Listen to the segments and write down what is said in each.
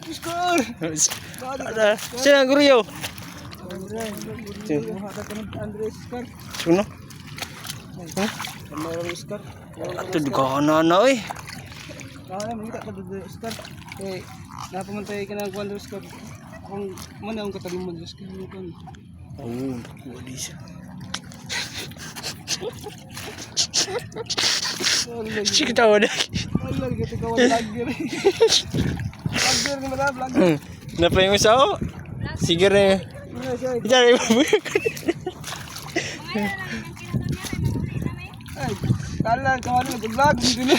Score! Sino ang guriyo? Sino? Ito di ka na eh. Napamantay ka ng kwan Oscar. Akong mana ang katabi mo Oscar. Oh, wali siya. Sige tawa na. Wala kita ka vlogger. Vlogger ni mala vlogger. Napa yung isa oh? Sige rin. Ijari mo. Ay, kala ka ano vlog dito na.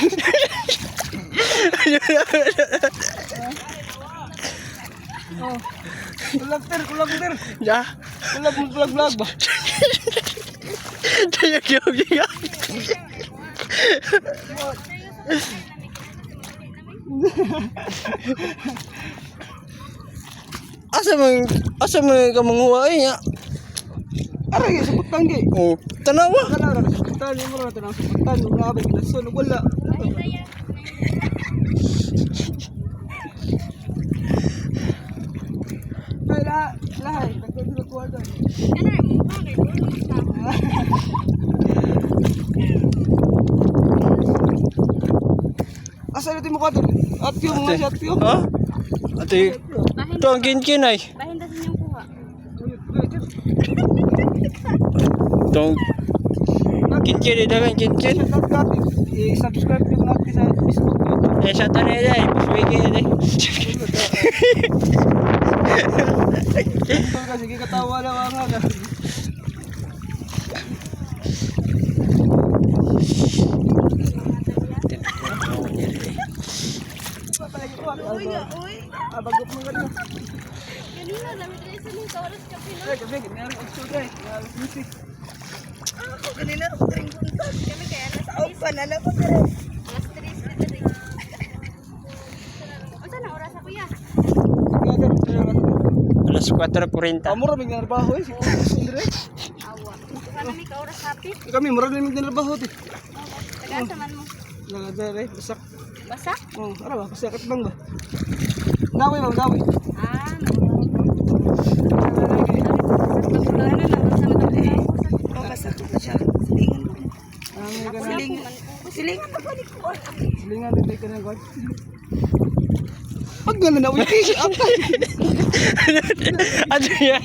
Oh. Kulab. Ya. Vlog ba? Kaya kaya. Asa mo ka manguha ya? Aray sa putang gi. Oh, tanawa. Kana ra sa putang ni mo ra tanang sa putang grabe ginason wala. Ay lahay, nagdudulot ko ito. Asa natin mo ka doon? Atyo mo nga atyo. Ha? Ate, ito ang kinkin ay. Bahindasin yung kuha. Itong kinkin, dagang kinkin. I-subscribe nyo natin sa Facebook. Eh, sa tanay ay, paswigin ay. Sige katawa lang ang nga. Bagok mo ganun. Kanina, lamit rin sa nung oras ka pino. Ay, gabi, ginari ang suga eh. Music. Ako kanina, ako rin buntot. Kami kaya alas 3. Panala ko ka rin. Alas 3 sila rin. Ano na oras ako ya? Alas 4:40. Amor raming narbaho eh. Sundre. Awa. Kami ni ka oras happy. Kami murag raming narbaho eh. Tagaan sa man mo. Nangadare, basak. Basa? Oh, ara ba? Kasakit bang ba? Dawi ba, dawi. Ah, Pagkulanan na, basta matapos. Basa ko siya. Silingan ko. Silingan ako ni ko. Silingan din ka ng god. Pag gano'n na, wait, apa? Ano yan?